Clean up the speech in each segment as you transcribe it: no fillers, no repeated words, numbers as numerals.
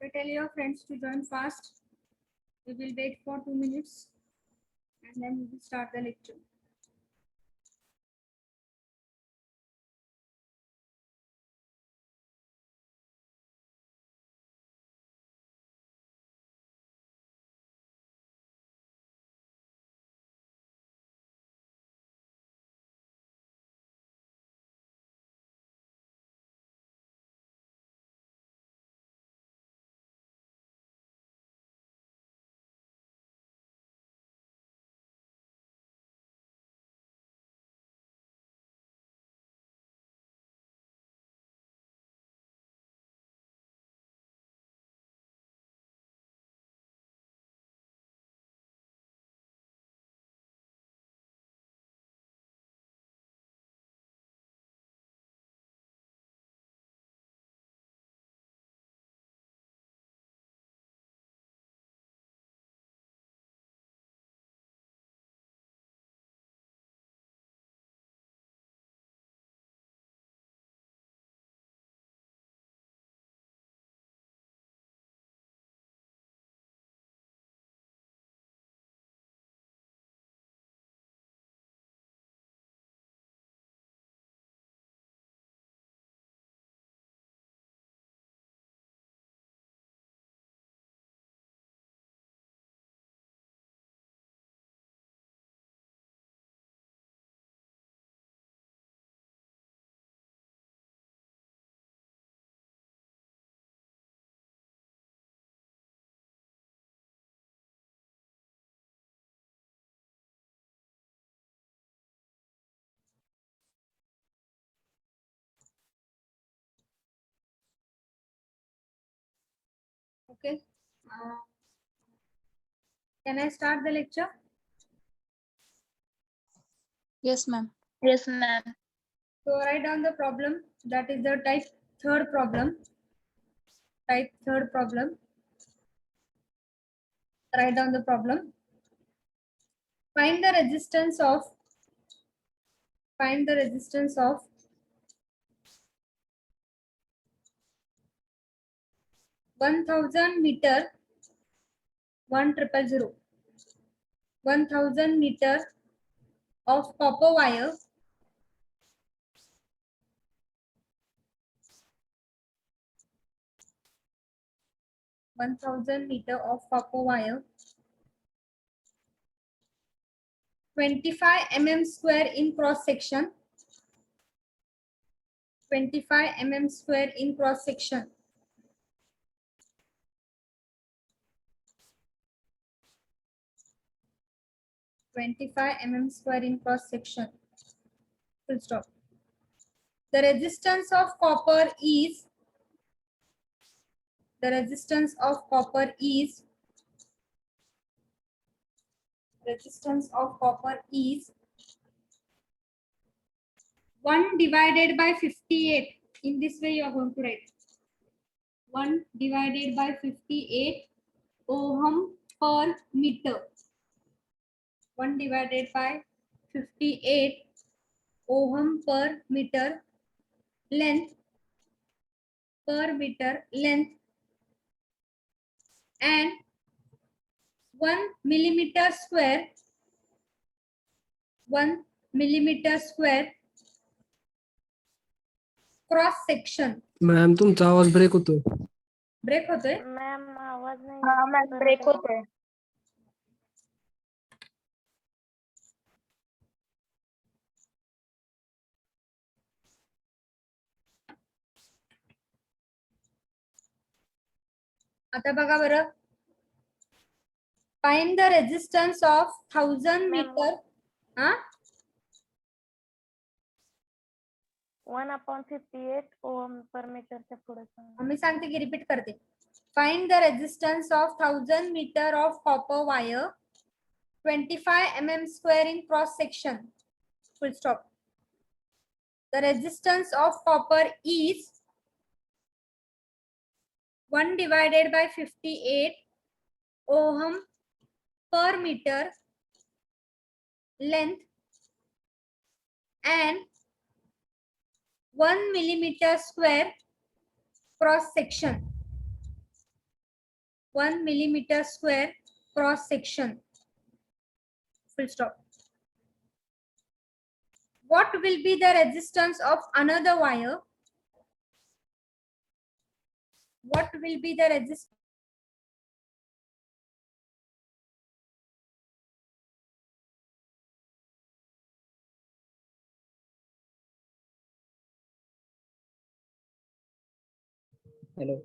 So tell your friends to join fast. We will wait for 2 minutes and then we will start the lecture. Okay. Can I start the lecture? Yes, ma'am. Yes, ma'am. So write down the problem. That is the type third problem. Type third problem. Write down the problem. Find the resistance of 1000 meter 1000 1000 meter of copper wire 1000 meter of copper wire 25 mm square in cross section 25 mm square in cross section 25 mm square in cross section. Full stop. The resistance of copper is 1 divided by 58. In this way you are going to write 1 divided by 58 ohm per meter. 1 divided by 58 ohm per meter length and 1 millimeter square 1 millimeter square cross section. Ma'am तुमचा आवाज break होतोय. Break होतोय. Ma'am आवाज नाही. हा ma'am break होतोय. आता बघा बरं. Find the resistance of 1000 metre. हा 1/58 ओम पर मीटरच्या पुढे सांगा. मी सांगते की रिपीट करते. Find the resistance of 1000 metre of copper wire 25 mm square in cross section. Full stop. The resistance of copper is 1 divided by 58 ohm per meter length and 1 millimeter square cross section. 1 millimeter square cross section. Full stop. What will be the resistance of another wire? What will be the resistance? Hello.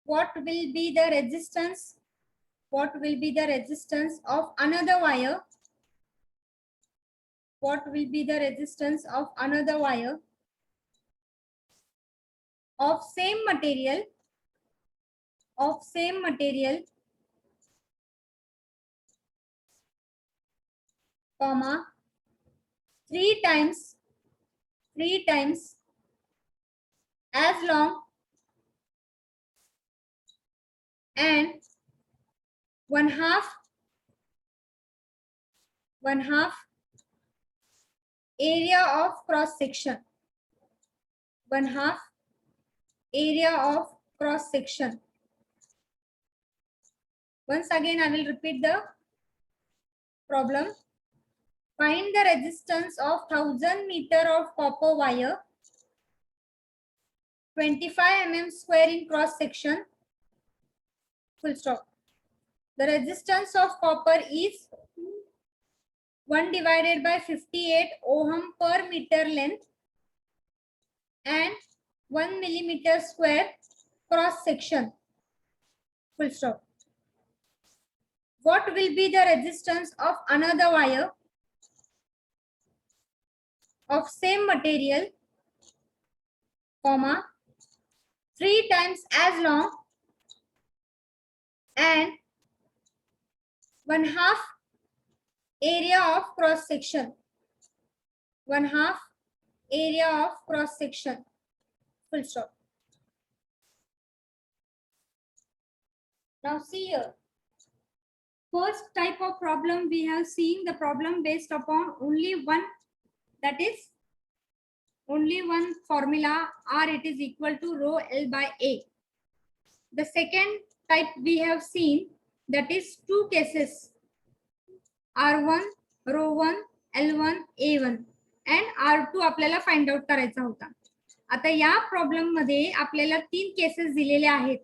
What will be the resistance? What will be the resistance of another wire? What will be the resistance of another wire of same material? Of same material, comma, three times as long and one half area of cross section. One half area of cross section. Once again, I will repeat the problem. Find the resistance of 1000 meter of copper wire, 25 mm square in cross section. Full stop. The resistance of copper is 1 divided by 58 ohm per meter length and 1 millimeter square cross section. Full stop. What will be the resistance of another wire of same material, comma, 3 times as long and one half area of cross section. One half area of cross section. Full stop. Now see here. First type of problem we have seen the problem based upon only one, that is only one formula, R it is equal to rho L by A. The second type we have seen, that is two cases, R1, rho 1, L1, A1 and R2 आपल्याला find out करायचा होता. आता या problem मध्ये आपल्याला तीन cases दिलेले आहेत.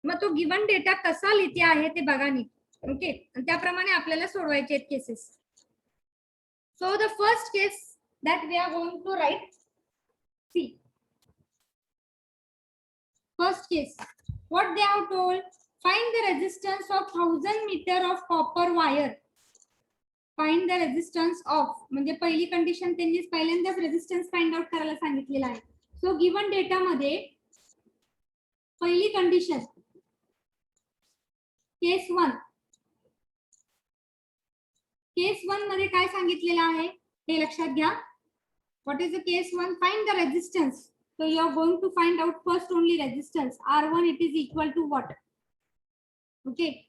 मग तो गिवन डेटा कसा लिहिते आहे ते बघा नीट. ओके, त्याप्रमाणे आपल्याला सोडवायचे आहेत cases. So the first case that we are going to write. See, first case, what they have told, find the resistance of 1000 meter of copper wire. Find the resistance of, म्हणजे पहिली condition त्यांनी पहिल्यांदाच resistance find out करायला सांगितलेला आहे. So given data मध्ये पहिली condition case 1. Case 1 मध्ये काय सांगितलेलं आहे हे लक्षात घ्या. What is the case 1? Find the resistance. So you are going to find out first only resistance. R1 it is equal to what? Okay.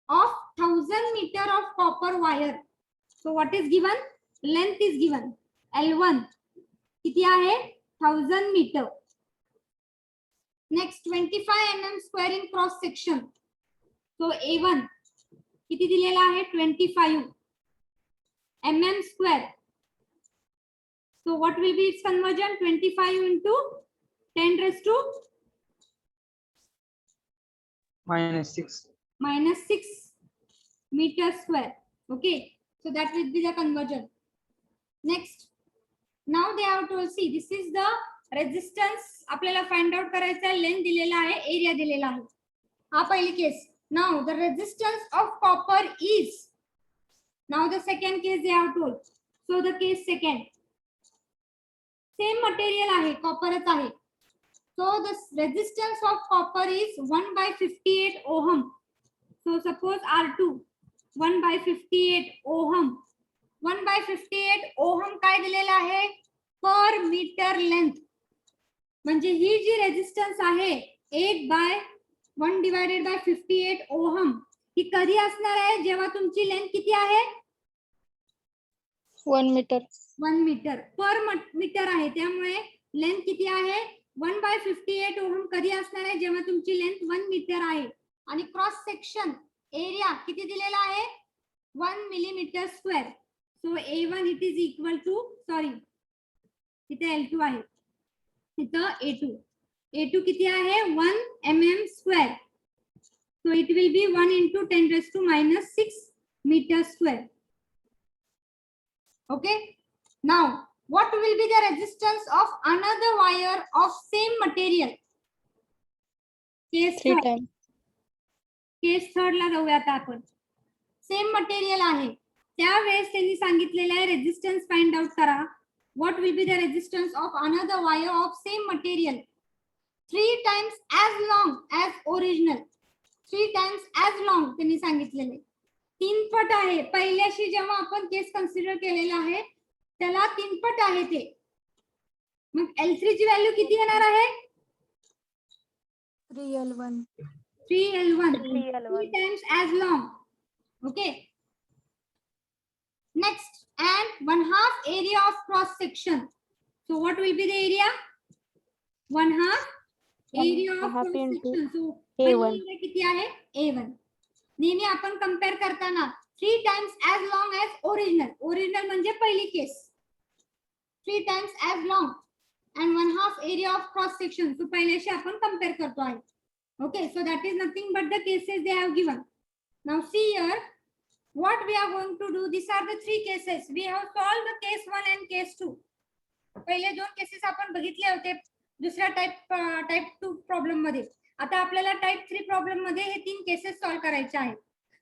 Of 1000 meter of copper wire. So what is given? Length is given. L1 किती आहे? 1000 meter. Next 25 mm square in cross section. So A1 किती दिलेला आहे? 25 mm square. So what will be its conversion? 25 into 10 raised to minus 6 meter square. Okay, so that will be the conversion. Next, now they have to see this is the resistance. आपल्याला find out करायचा आहे. Length दिलेला आहे, area दिलेला आहे. हा पहिली case. Now the resistance of copper is. Now the second case they have told. So the case second. Same material आहे, कॉपरच आहे. So the resistance of copper is 1 by 58 ohm. So suppose R2 1 by 58 ohm. 1 by 58 ohm काय दिलेला आहे? पर metre length. म्हणजे ही जी resistance आहे 8 by 1 divided by 58 ohm ही कधी असणार आहे? जेव्हा तुमची लेंथ किती आहे? 1 meter. 1 मीटर पर मीटर आहे, त्यामुळे लेंथ किती आहे 1/58 ओहम कधी असणार आहे जेव्हा तुमची लेंथ 1 मीटर आहे. आणि क्रॉस सेक्शन एरिया किती दिलेला आहे 1 millimetre square. So A1 it is equal to sorry इथे L2 आहे, इथं A2 किती आहे 1 mm square. So it will be 1 × 10⁻⁻6 metre square. Okay. Now, what will be the resistance of another wire of same material? Case 3 third. times. Case third ला जाऊया आता आपण. Same material आहे, त्यावेळेस त्यांनी सांगितलेलं आहे रेजिस्टन्स फाइंड आउट करा. What will be the resistance of another wire of same material 3 times as long as original. 3 times as long त्यांनी सांगितलेले 3 पट आहे. पहिल्याशी जेव्हा आपण केस कन्सिडर केलेला आहे त्याला 3 पट आहे ते. मग L3 ची व्हॅल्यू किती येणार आहे 3L1. 3L1. 3L1. 3 times as long. Okay. Next, and 1/2 area of cross section. So what will be the area? 1/2 area of 1/2 cross into section. So A1. पहिली किती आहे A1. नेहमी आपण कंपेअर करताना 3 times as long as original. Original म्हणजे पहिली case. 3 times as long and 1/2 area of cross section. So पहिल्याशी आपण compare करतो आहे. Okay, so that is nothing but the cases they have given. Now see here, what we are going to do. These are the 3 cases. We have solved the case 1 and case 2. पहिले 2 cases आपण बघितले होते दुसऱ्या type 2 problem मध्ये. आता आपल्याला type 3 problem मध्ये हे 3 cases solve करायचे आहेत.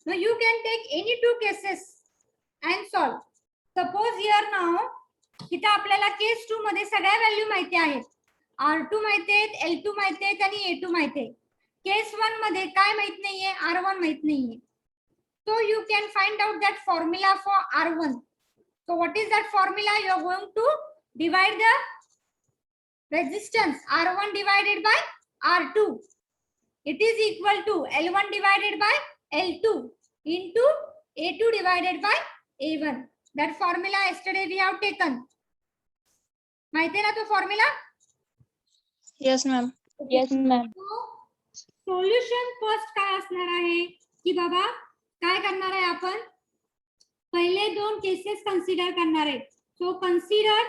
Now you can take any 2 cases and solve. Suppose here now, इथे आपल्याला केस 2 मध्ये सगळ्या व्हॅल्यू माहिती आहेत. R2 माहिती आहेत, L2 माहिती आहेत आणि A2 माहिती आहे. केस 1 मध्ये काय माहित नाहीये R1 माहित नाहीये. So you can find out that formula for R1. So what is that formula? You are going to divide the resistance R1 divided by R2. It is equal to L1 divided by L2 into A2 divided by A1. That formula yesterday we have taken. माहिती आहे ना तो formula? Yes, ma'am. Yes, ma'am. Solution first काय असणार आहे की बाबा काय करणार आहे आपण पहिले 2 केसेस कन्सिडर करणार आहे. सो consider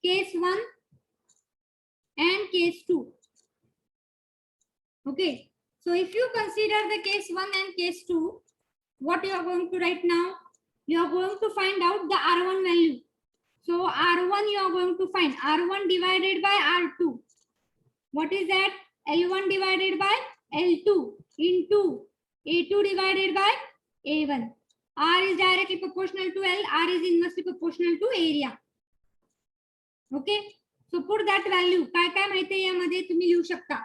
case 1 and case 2. Okay, so if you consider the case 1 and case 2, what you are going to write now? You are going to find out the R1 value. So R1 you are going to find R1 divided by R2. What is that? L1 divided by L2 into A2 divided by A1. R is directly proportional to L. R is inversely proportional to area. Okay. So put that value. काय काय माहिती आहे यामध्ये तुम्ही लिहू शकता.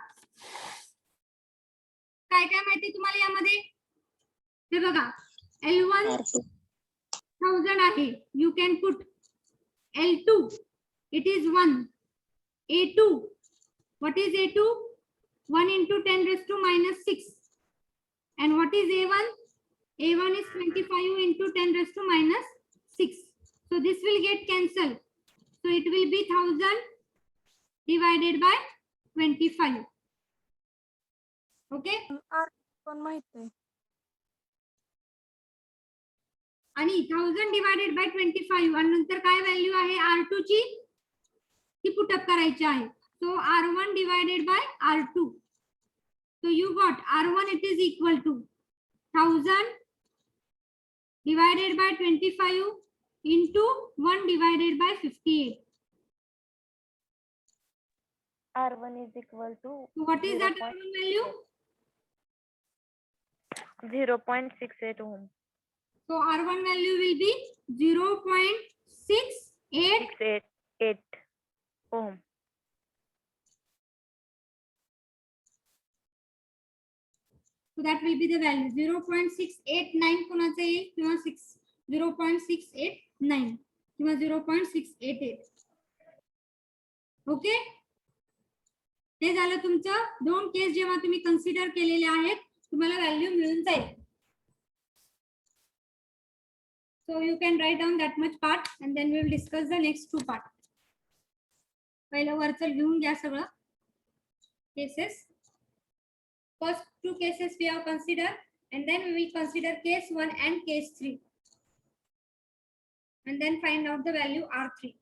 काय काय माहिती तुम्हाला यामध्ये हे बघा L1 R2. 1000 आहे. You can put L2. It is 1. A2. What is A2? 1 × 10⁻⁻6. And what is A1? A1 is 25 × 10⁻⁻6. So this will get cancelled. So it will be 1000 divided by 25. Okay. पण माहिती आहे. आणि 1000 divided by 25 आणि नंतर काय value आहे R2 ची ती पुटअप करायची आहे. So R1 divided by R2. So you got R1 it is equal to 1000 divided by 25 into 1 divided by 58. R1 is equal to So what is that R1 value? 0.68 ohm. So R1 value will be 0.68. 688 ohm. So that will be the value 0.689 कोणाचं येईल किंवा 0.689 किंवा 0.688. Okay. हे झालं तुमचं 2 case जेव्हा तुम्ही consider केलेले आहेत तुम्हाला व्हॅल्यू मिळून जाईल. So you can write down that much part and then we will discuss the next two part. पहिलं वरचं लिहून घ्या सगळं cases. First two cases we have considered and then we will consider case 1 and case 3 and then find out the value R3.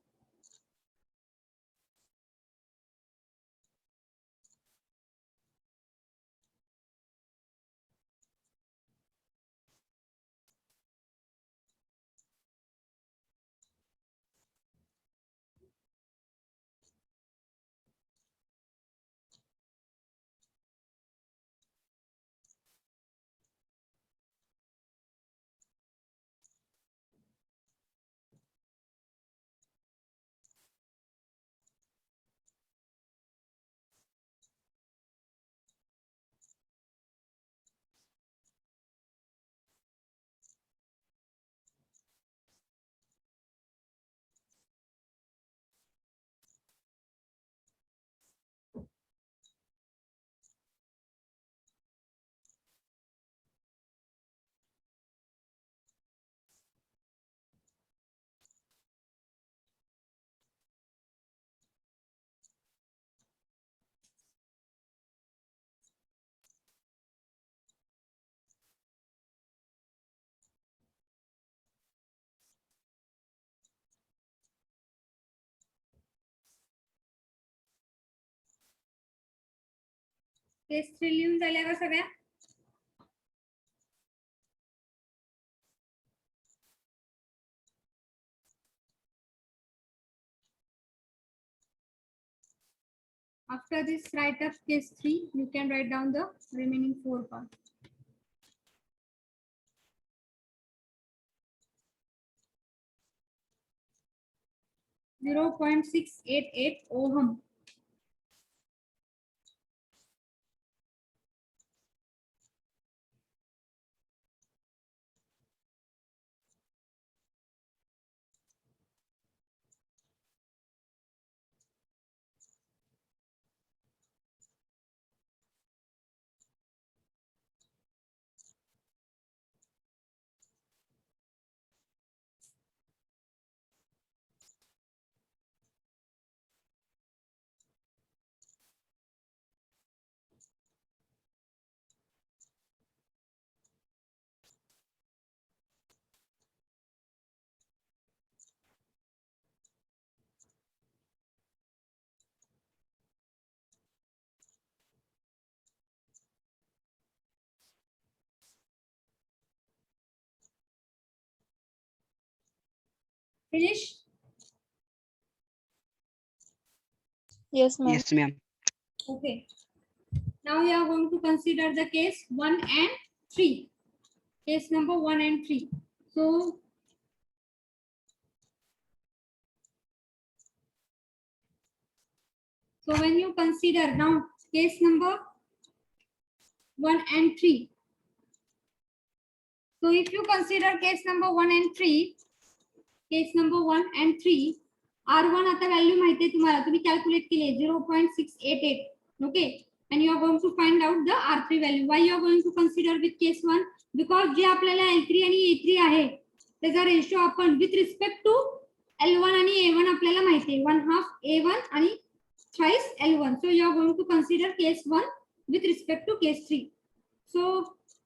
Case 3 लिहून झाल्या का सगळ्या? After this, write up case 3. You can write down the remaining 4 parts. .688 ohm. Finish? Yes, ma'am. Yes, ma'am. Okay. Now we are going to consider the case 1 and 3. Case number 1 and 3. So when you consider now case number 1 and 3. So if you consider case number 1 and 3, R1 आता value माहिती आहे तुम्हाला, तुम्ही calculate केली 0.688. Okay, and you are going to find out the R3 value. Why you are going to consider with case 1? Because जे आपल्याला L3 आणि A3 आहे त्याचा रेशो आपण with respect to L1 आणि A1 आपल्याला माहिती आहे 1/2 A1 आणि thrice L1. So you are going to consider case 1 with respect to case 3. So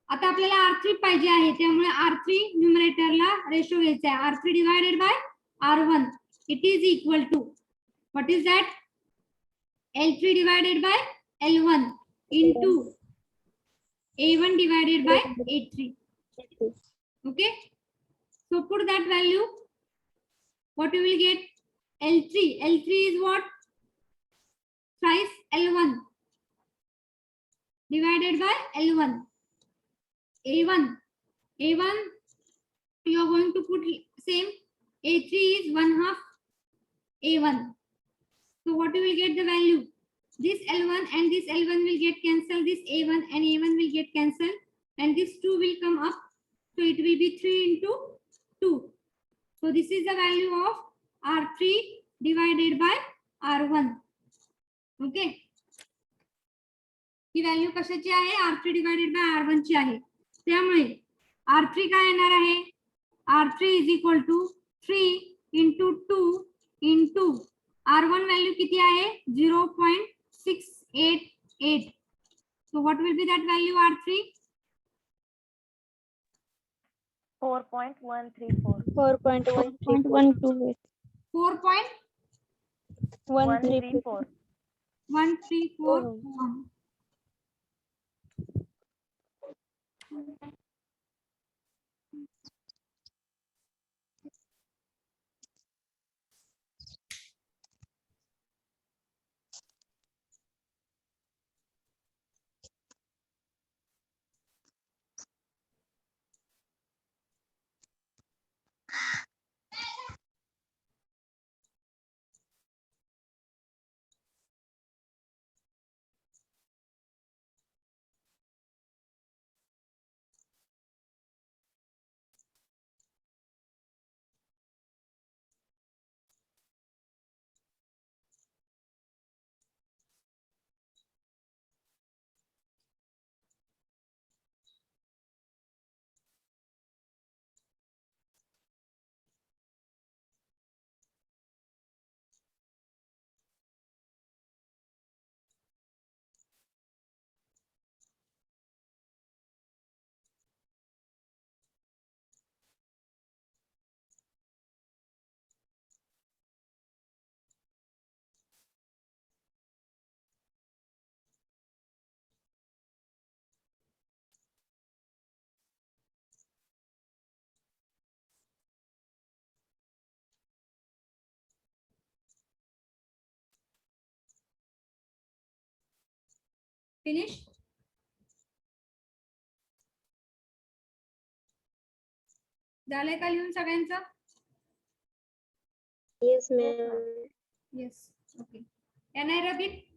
आता आपल्याला R3 पाहिजे आहे त्यामुळे R3 न्यूमरेटरला रेशो घ्यायचा आहे R3 divided by R1. It is equal to, what is that? L3 divided by L1 into A1 divided by A3. Okay, so put that value. What you will get? L3 is what? Thrice L1 divided by L1. A1 you are going to put same. A3 is 1/2 A1. So what you will get the value? This L1 and this L1 will get cancelled. This A1 and A1 will get cancelled, and this 2 will come up. So it will be 3 into 2. So this is the value of R3 divided by R1. Okay. He value कशाची आहे? R3 divided by R1 ची आहे. त्यामुळे R3 काय येणार आहे? R3 is equal to 3 into 2 into R1 value किती आहे 0.688. So what will be that value R3? 4.134. 4.128. 4.134 134. ohm. Finish? झालंय का लिहून सगळ्यांचं? Yes, ma'am. Yes. Okay. Can I rub it?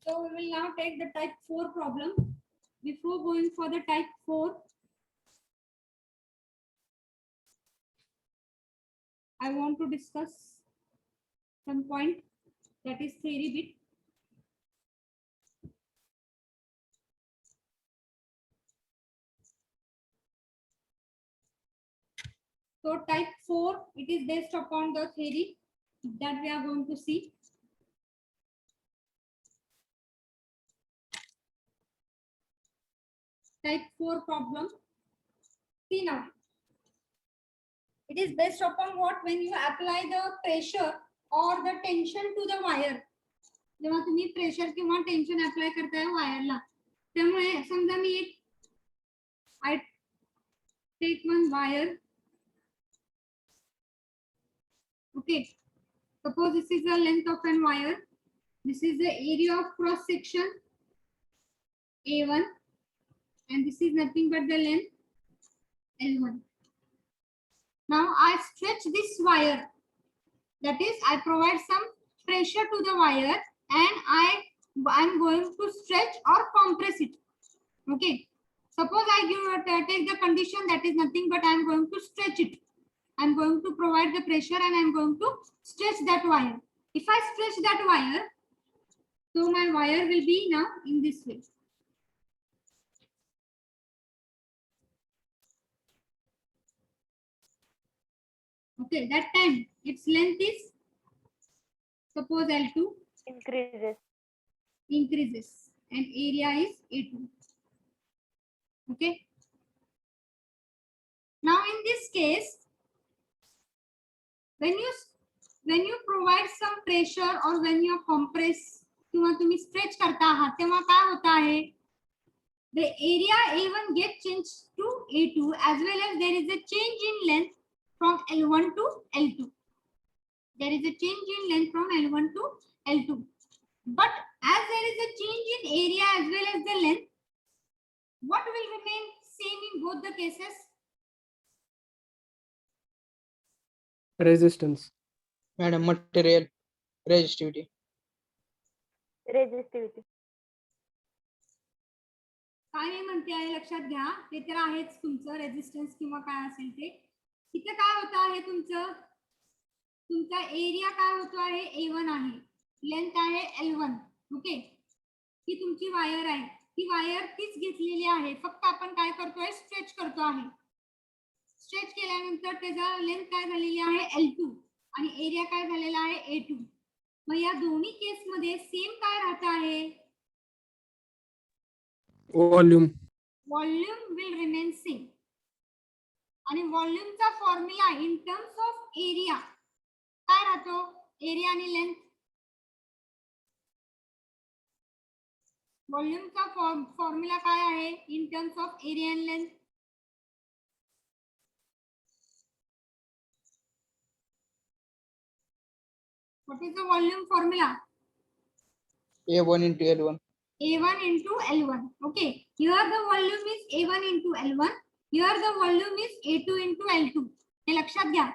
So we will now take the type 4 problem. Before going for the type 4, I want to discuss some point, that is theory bit. So type 4, it is based upon the theory that we are going to see. Type 4 problem. See now. It is based upon what? When you apply the pressure or the tension to the wire. जेव्हा तुम्ही pressure किंवा tension apply करताय वायरला, त्यामुळे समजा मी एक I take one wire. Okay. Suppose this is the length of an wire. This is the area of cross section A1, and this is nothing but the length L1. Now I stretch this wire. That is, I provide some pressure to the wire, and I'm going to stretch or compress it. Okay. Suppose I take the condition that is nothing but I'm going to stretch it. I'm going to provide the pressure and I'm going to stretch that wire. If I stretch that wire, so my wire will be now in this way. Okay, that time its length is, suppose L2 increases and area is A2. Okay. Now in this case, when you provide some pressure or when you compress किंवा तुम्ही stretch करता आहात, तेव्हा काय होता आहे, the area A1 gets changed to A2 as well as there is a change in length from L1 to L2. There is a change in length from L1 to L2. But as there is a change in area as well as the length, what will remain same in both the cases? Resistance. Madam, material resistivity. काय मी म्हणते आहे लक्षात घ्या, ते तर आहेच तुमचं resistance किंवा काय असेल ते. इथे काय होत आहे, तुमचा एरिया काय होतो आहे A1 आहे, लेंथ आहे L1. ओके. ही तुमची वायर आहे. ती वायर तीच घेतलेली आहे, फक्त आपण काय करतोय स्ट्रेच करतो आहे. स्ट्रेच केल्यानंतर त्याचा लेंथ काय झालेली आहे L2 आणि एरिया काय झालेला आहे A2. मग या दोन्ही केस मध्ये सेम काय राहत आहे, Volume. Volume will remain same. आणि व्हॉल्यूमचा formula in terms of area काय राहतो, एरिया आणि लेंथ. व्हॉल्यूमचा फॉर्म्युला काय आहे in terms of area and length. What is the volume formula? A1 into L1. A1 into L1. Okay, here the volume is A1 into L1. Here the volume is A2 into L2. हे लक्षात घ्या.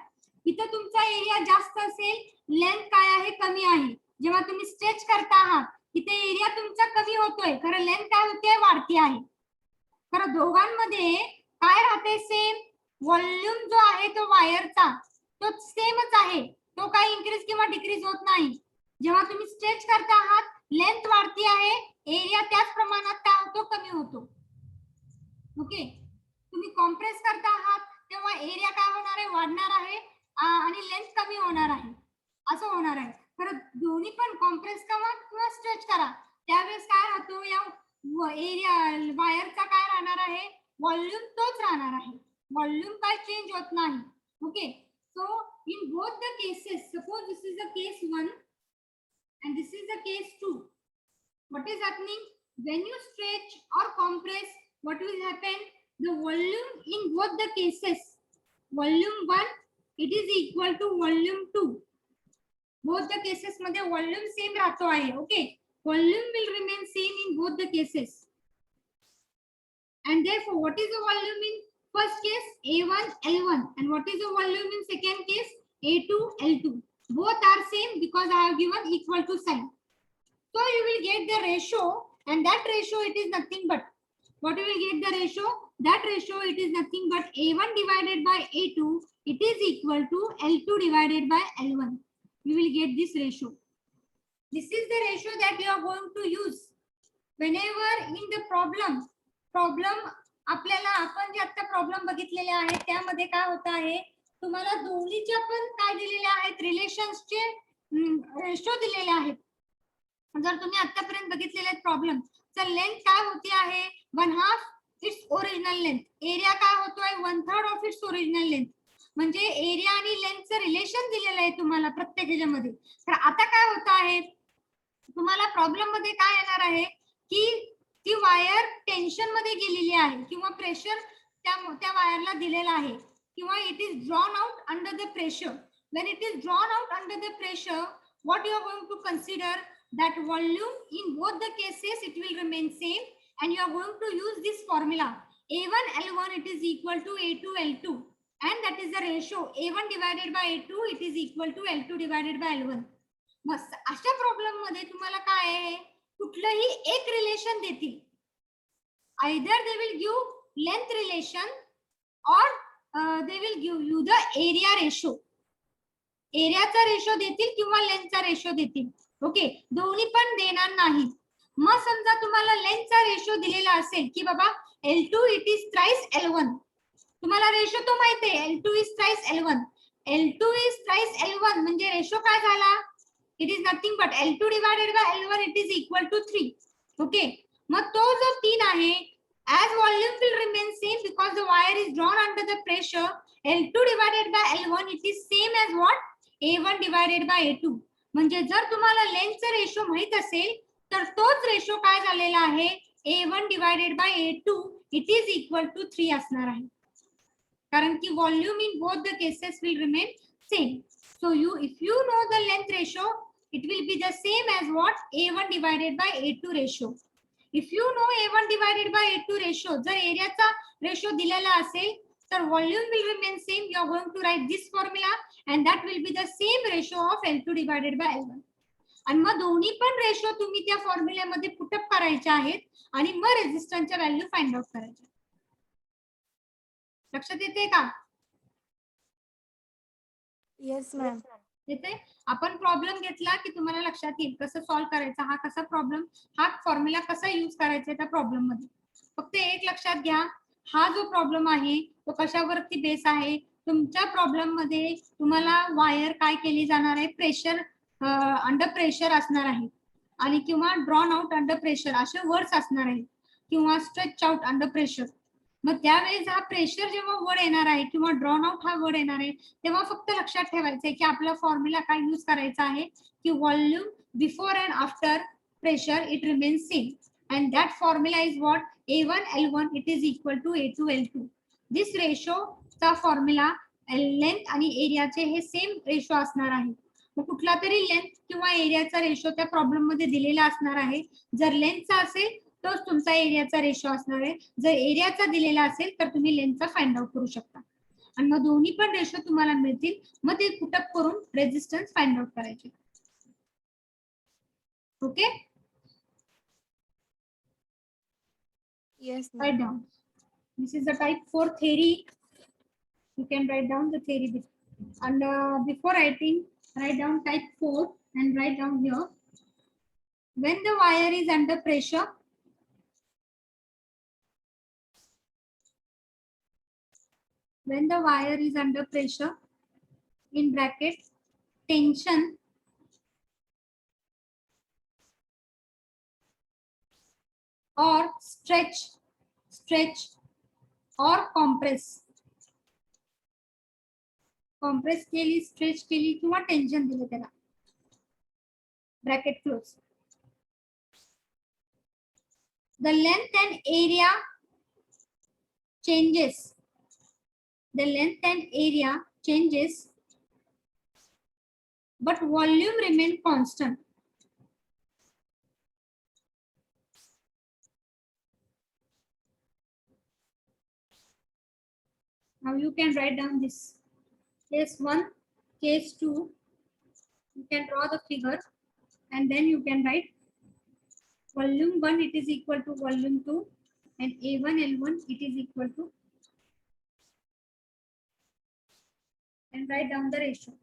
इथं तुमचा area जास्त असेल, length काय आहे कमी आहे. जेव्हा तुम्ही स्ट्रेच करता आहात इथे एरिया तुमचा कमी होतोय, खरं लेंथ काय होते वाढती आहे. खरं दोघांमध्ये काय राहते सेम, व्हॉल्यूम जो आहे तो वायरचा तो सेमच आहे, तो काही इन्क्रीज किंवा डिक्रीज होत नाही. जेव्हा तुम्ही स्ट्रेच करता आहात लेंथ वाढती आहे, एरिया त्याच प्रमाणात काय होतो कमी होतो. ओके, तुम्ही कॉम्प्रेस करता आहात तेव्हा एरिया काय होणार आहे वाढणार आहे आणि लेंथ कमी होणार आहे, असं होणार आहे. खरं दोन्ही पण कॉम्प्रेस करा किंवा स्ट्रेच करा त्यावेळेस काय राहतो, या एरिया वायरचा काय राहणार आहे व्हॉल्यूम तोच राहणार आहे, व्हॉल्यूम काय चेंज होत नाही. Okay, so in both the cases, suppose this is the case 1 and this is the case 2. What is happening when you stretch or compress? What will happen? The volume in both the cases, volume 1 it is equal to volume 2. Both the cases मध्ये volume same राहतो आहे. Okay, volume will remain same in both the cases. And therefore, what is the volume in first case? A1 L1. And what is the volume in second case? A2 L2. Both are same because I have given equal to sign. So you will get the ratio, and that ratio it is nothing but, what you will get the ratio? That ratio it is nothing but A1 divided by A2, it is equal to L2 divided by L1. You will get this ratio. This is the ratio that you are going to use whenever in the problem आपल्याला आपण जे आता problem बघितलेले आहेत त्यामध्ये काय होत आहे, तुम्हाला दोन्हीच्या पण काय दिलेले आहेत रिलेशन्सचे रेशो दिलेले आहेत. जर तुम्ही आतापर्यंत बघितलेले प्रॉब्लेम तर लेंथ काय होती आहे 1/2 इट्स ओरिजिनल लेंथ, एरिया काय होतोय 1/3 ऑफ इट्स ओरिजिनल लेंथ. म्हणजे एरिया आणि लेंथचं रिलेशन दिलेलं आहे तुम्हाला प्रत्येक ह्याच्यामध्ये. तर आता काय होत आहे तुम्हाला प्रॉब्लेम मध्ये काय येणार आहे की ती वायर टेन्शन मध्ये गेलेली आहे किंवा प्रेशर त्या वायरला दिलेला आहे किंवा it is drawn out under the pressure. When it is drawn out under the pressure, what you are going to consider, that volume in both the cases it will remain same, and you are going to use this formula A1 L1 it is equal to A2 L2, and that is the ratio A1 divided by A2 it is equal to L2 divided by L1. मस्त. अशा problem मध्ये तुम्हाला काय आहे कुठलंही एक relation देतील, either they will give length relation or they will give you the area ratio. एरियाचा रेशो देतील किंवा लेंथचा रेशो देतील. ओके, दोन्ही पण देणार नाही. मग समजा तुम्हाला लेंथचा रेशो दिलेला असेल की बाबा L2 it is thrice L1, तुम्हाला रेशो तो माहिती आहे L2 is thrice L1. L2 is thrice L1 म्हणजे रेशो काय झाला, it is nothing but L2 divided by L1 it is equal to 3. Okay, मग तो जो 3 आहे, as volume will remain same because the wire is drawn under the pressure, L2 divided by L1 it is same as what A1 divided by A2. म्हणजे जर तुम्हाला लेंथचा ratio माहित असेल तर तोच रेशो काय झालेला आहे A1 divided by A2 it is equal to 3 असणार आहे, कारण की volume in both the cases will remain same. So if you know the length ratio, it will be the same as what A1 divided by A2 ratio. If you know A1 divided by A2 ratio, जर एरियाचा ratio दिलेला असेल तर volume will remain same. You are going to write this formula and that will be the same ratio of L2 divided by L1. आणि मग दोन्ही पण ratio तुम्ही त्या फॉर्म्युल्यामध्ये put up करायचे आहेत आणि मग रेझिस्टन्सच्या व्हॅल्यू फाइंड आउट करायच्या. लक्षात येते का? Yes, ma'am. येते. आपण प्रॉब्लेम घेतला की तुम्हाला लक्षात येईल कसं सॉल्व्ह करायचा, हा कसा प्रॉब्लेम, हा फॉर्म्युला कसा यूज करायचा त्या प्रॉब्लेम मध्ये. फक्त एक लक्षात घ्या, हा जो प्रॉब्लेम आहे तो कशावरती बेस आहे. तुमच्या प्रॉब्लेम मध्ये तुम्हाला वायर काय केली जाणार आहे, प्रेशर, अंडर प्रेशर असणार आहे आणि किंवा ड्रॉन आउट अंडर प्रेशर असे वर्ड्स असणार आहेत किंवा स्ट्रेच आउट अंडर प्रेशर. मग त्यावेळेस हा प्रेशर जेव्हा वर्ड येणार आहे किंवा ड्रॉन आउट हा वर्ड येणार आहे तेव्हा फक्त लक्षात ठेवायचं आहे की आपला फॉर्म्युला काय यूज करायचा आहे की volume before and after pressure it remains same and that formula is what A1 L1 it is equal to A2 L2. This रेशोचा फॉर्म्युला लेंथ आणि एरियाचे हे सेम रेशो असणार आहे. मग कुठला तरी लेंथ किंवा एरियाचा रेशो त्या प्रॉब्लेम मध्ये दिलेला असणार आहे. जर लेंथचा असेल तोच तुमचा एरियाचा रेशो असणार आहे. जर एरियाचा दिलेला असेल तर तुम्ही लेंथचा फाइंड आउट करू शकता आणि मग दोन्ही पण रेशो तुम्हाला मिळतील. मग ते पुटअप करून रेझिस्टन्स फाइंड आउट करायचे. Okay, Yes, ma'am. write down. This is the type 4 theory. You can write down the theory bit. And before writing, write down type 4 and write down here. When the wire is under pressure, when the wire is under pressure, in bracket, tension or stretch or compress. Compress केली, stretch केली किंवा tension दिलं त्याला. Bracket close. The length and area changes. The length and area changes, but volume remain constant. Now you can write down this. Case 1, case 2. You can draw the figure and then you can write volume 1 it is equal to volume 2 and A1 L1 it is equal to, and write down the ratio.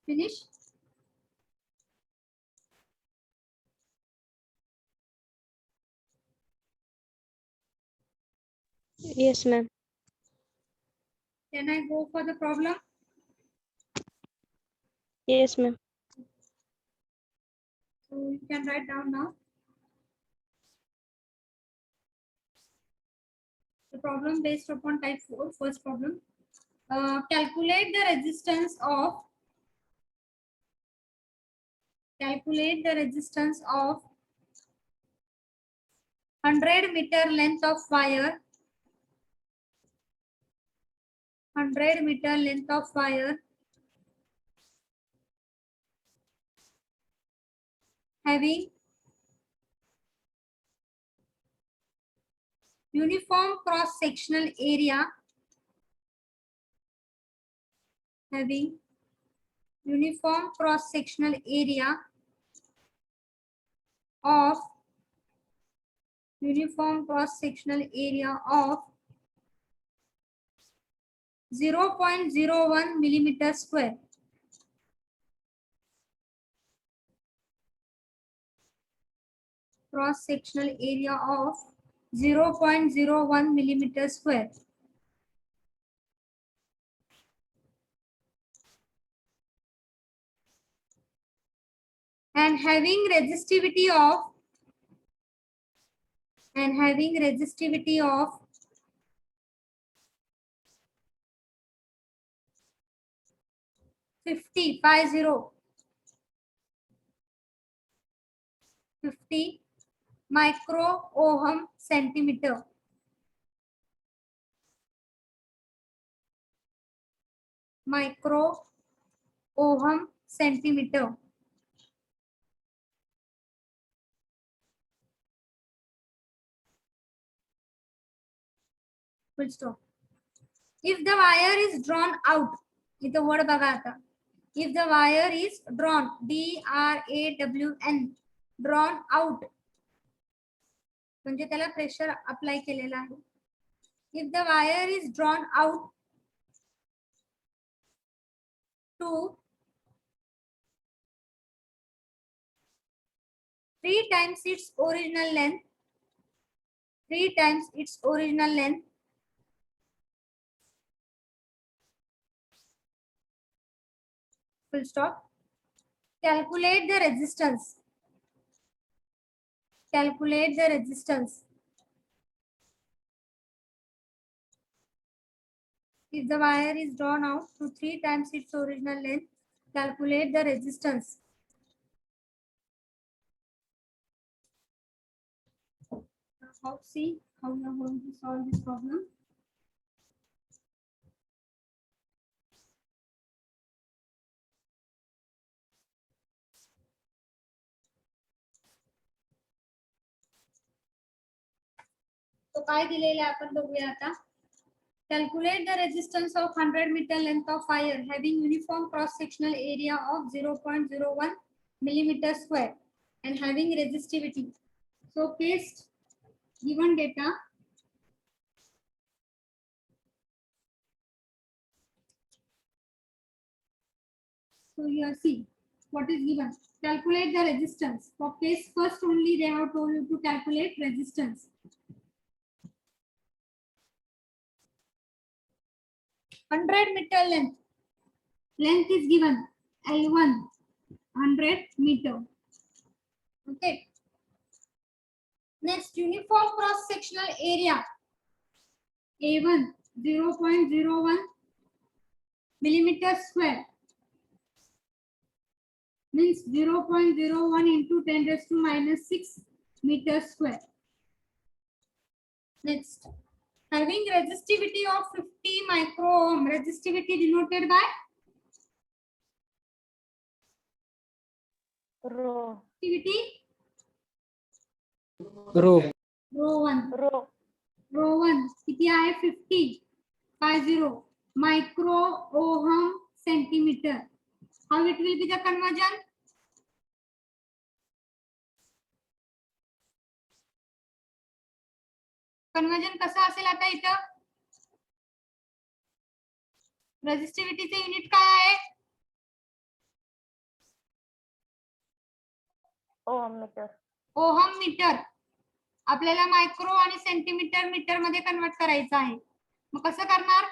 Finish. Yes, ma'am. Can I go for the problem? Yes, ma'am. So you can write down now. The problem based upon type 4, first problem. Calculate the resistance of 100 meter length of wire. 100 meter length of wire having uniform cross sectional area, having uniform cross sectional area of 0.01 millimeter square. Cross sectional area of 0.01 millimeter square. And having resistivity of 50 micro ohm centimeter. Micro ohm centimeter. Full stop. If the wire is drawn out, इथं word बघा आता. If the wire is drawn, DRAWN, drawn out, म्हणजे त्याला pressure apply केलेला आहे. If the wire is drawn out to 3 times its original length, full stop. Calculate the resistance. If the wire is drawn out to 3 times its original length, calculate the resistance. See how we are going to solve this problem. तो काय दिलेलं आहे आपण बघूया आता. Calculate the resistance of 100 meter length of wire having uniform cross sectional area of 0.01 millimeter square and having resistivity. So paste given data. So here see what is given. Calculate the resistance. For case first only they have told you to calculate resistance. 100 meter length. Length is given L1, 100 meter. Okay. Next, uniform cross sectional area. A1, 0.01 millimeter square. Means 0.01 into 10 raised to minus 6 meter square. Next, having resistivity of 50 micro ohm. Resistivity denoted by Rho. resistivity Rho. Rho 1 किती आहे 50 micro ohm centimeter. How it will be the conversion? Conversion कसं असेल आता इथं? रेझिस्टिव्हिटीचे unit काय आहे? Ohm metre. आपल्याला micro आणि सेंटीमीटर मीटर मध्ये कन्वर्ट करायचं आहे. मग कसं करणार?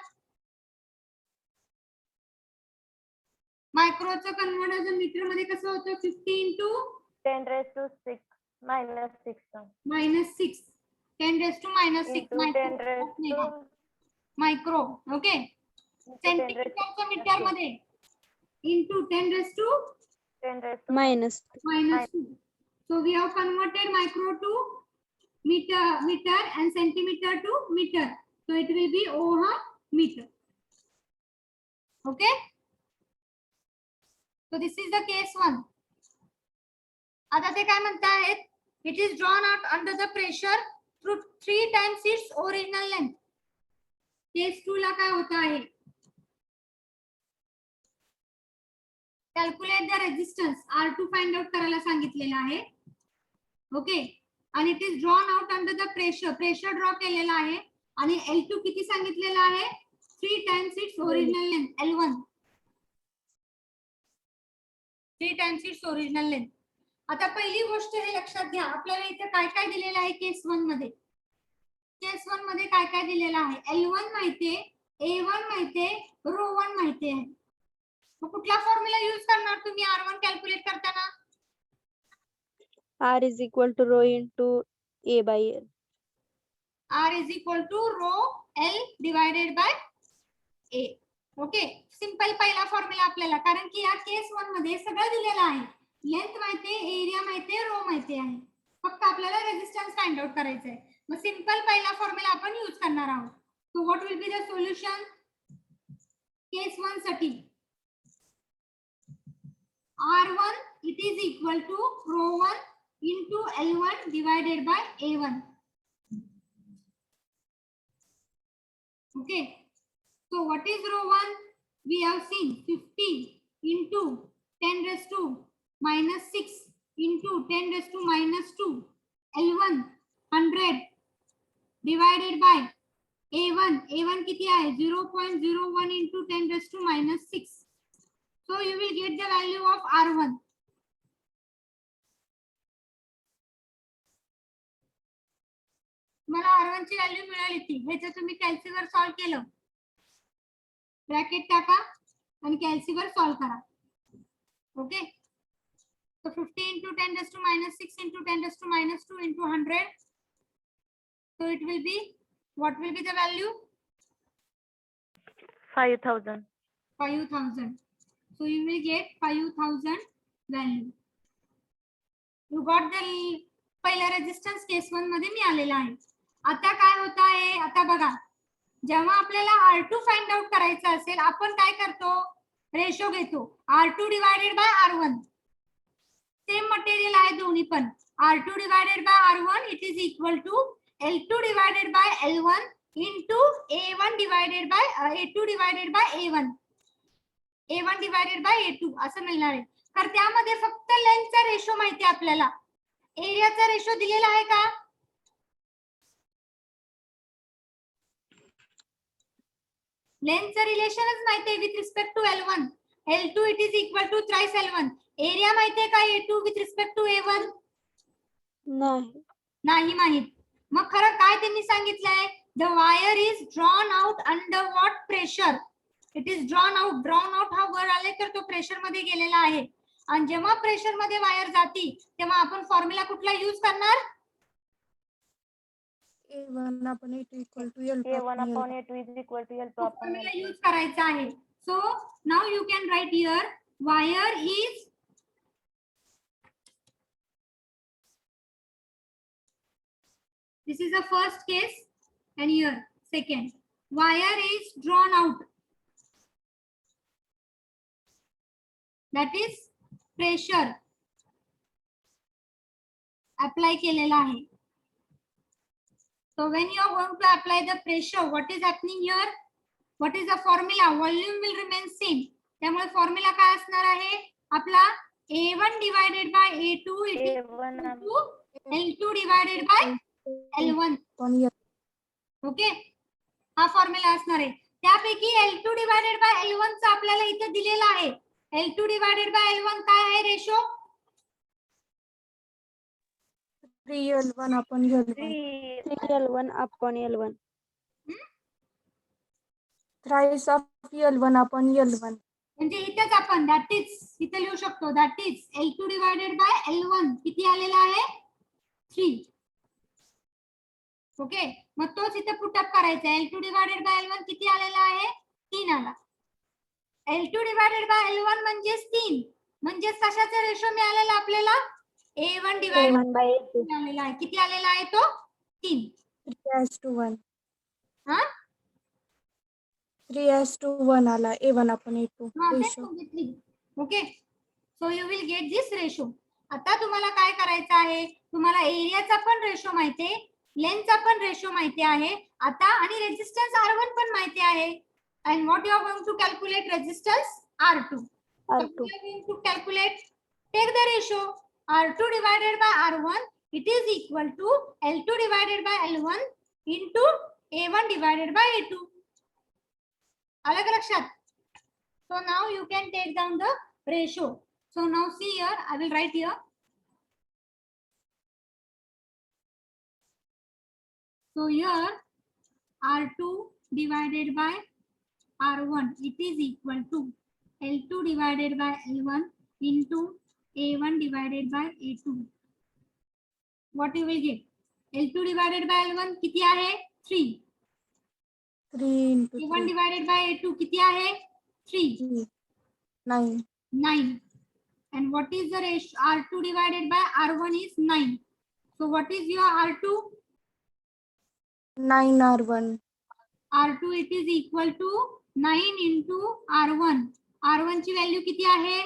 मायक्रोचं कन्वर्जन मीटर मध्ये कसं होतं? 50 into 10 raised to 6 minus 6. minus 6. 10 raised to minus 6 Into 10 raised to micro. Okay. सेंटीमीटरच्या मीटर मध्ये into 10 raised to minus. minus 2. So we have converted micro to meter and centimeter to meter. So it will be ohm meter. Okay. So this is the case 1. आता ते काय म्हणतात? It is drawn out under the pressure through 3 times its original length. Case 2 ला काय होत आहे? Calculate the resistance. R2 find out करायला सांगितलेलं आहे. ओके. आणि it is drawn out under the pressure. Pressure draw केलेला आहे आणि L2 किती सांगितलेला आहे? 3 times its original length L1. 3 times its original length. आता पहिली गोष्ट हे लक्षात घ्या, आपल्याला इथे काय काय दिलेलं आहे केस 1 मध्ये. केस 1 मध्ये काय काय दिलेलं आहे? L1 माहितीये, A1 माहितीये, रो 1 माहितीये. मग कुठला फॉर्म्युला यूज करणार तुम्ही R1 कॅल्क्युलेट करताना? R is equal to rho into A by L. R is equal to rho L divided by A. Okay, simple पहिला फॉर्म्युला आपल्याला, कारण की या केस 1 मध्ये सगळं दिलेलं आहे. लेंथ माहितीये, एरिया माहितीये, रो माहिती आहे. फक्त आपल्याला रेजिस्टन्स फाइंड आउट करायचा आहे. मग सिंपल पहिला फॉर्म्युला आपण यूज करणार आहोत. So what will be the solution case 1 साठी? R1 it is equal to rho 1 into L1 divided by A1. Okay, so what is rho 1? We have seen 50 into 10 raised to minus 6 into 10 raised to minus 2. L1 100 divided by A1. A1 किती आहे? 0.01 into 10 raised to minus 6. So you will get the value of R1. मला R1 ची value मिळाली ती. ह्याचं तुम्ही कॅल्सीवर solve केलं, bracket टाका आणि कॅल्सीवर सॉल्व करा. Okay, so 50 into 10 raised to minus 6 into 10 raised to minus 2 into 100. So it will be, what will be the value? 5,000. 5,000. So you will get 5,000 value. You got the पहिला resistance case 1 मध्ये मिळालेला आहे. आता काय होत आहे? आता बघा, जेव्हा आपल्याला R2 फाइंड आउट करायचा असेल, आपण काय करतो? रेशो घेतो R2 divided by R1. Same material आहे दोन्ही पण. R2 divided by R1 it is equal to L2 divided by L1 into A1 divided by A2 divided by A1. A1 divided by A2 असं मिळणार आहे. तर त्यामध्ये फक्त लेंथचा रेशो माहिती आहे आपल्याला. एरियाचा रेशो दिलेला आहे का? लेंथचं रिलेशनच माहिती आहे with respect to L1. L2 it is equal to thrice L1. Area माहिती आहे का A2 with respect to A1? नाही माहित. मग खरं काय त्यांनी सांगितलंय? The wire is drawn out under what pressure? It is drawn out. Drawn out हा वर आले तर तो प्रेशर मध्ये गेलेला आहे. आणि जेव्हा प्रेशर मध्ये वायर जाती तेव्हा आपण फॉर्म्युला कुठला यूज करणार? A1 upon A2 equal to L A1 upon upon L. A2 is equal to L तो upon फॉर्म्युला L. यूज करायचा आहे. So now you can right here wire is this is the first case and here second. Wire is drawn out, that is pressure apply केलेला आहे. So when you are going to apply the pressure, what is happening here? What is the formula? Volume will remain same. त्यामुळे formula काय असणार आहे आपला? A1 divided by A2 it is A1 equal to L2 divided by L1. Upon L. Okay, हा formula असणार आहे. त्यापैकी L2 divided by L1 चा आपल्याला इथे दिलेला आहे. L2 डिवायडेड बाय L1 काय आहे ratio? 3L1 upon L1. 3L1 upon L1. Thrice of L1 upon L1. म्हणजे इथेच आपण दॅट इज इथे लिहू शकतो. That is L2 divided by L1 किती आलेला आहे? 3. ओके, मग तोच इथे पुटअप करायचा आहे. L2 डिवायडेड बाय L1 किती आलेला आहे? 3 आला. L2 डिवायडेड बाय L1 म्हणजेच 3. म्हणजेच कशाचा रेशो मिळालेला आपल्याला? A1 डिवायडेड बाय A2 मिळालेला आहे. किती आलेला आहे तो? 3. 3:1. हा 3:1 आला A1 upon A2 हा तेच ratio. सांगितली. Okay, so you will get this ratio. आता तुम्हाला काय करायचं आहे? तुम्हाला एरियाचा पण रेशो माहिती आहे, लेंथचा पण रेशो माहिती आहे आता, आणि रेजिस्टन्स R1 पण माहिती आहे. And what you are going to calculate resistance? R2. So R2. we are going to calculate, take the ratio R2 divided by R1, it is equal to L2 divided by L1 into A1 divided by A2. आलं का लक्षात? So now you can take down the ratio. So now see here, I will write here. So here R2 divided by R1, it is equal to L2 divided by L1 into A1 divided by A2. What you will get? L2 divided by L1 किती आहे? 3. 3 into A1 3. divided by A2 किती आहे? 3. 9. 9. And what is the ratio? R2 divided by R1 is 9. So what is your R2? 9 R1. R2 it is equal to 9 into R1. R1 ची value किती आहे?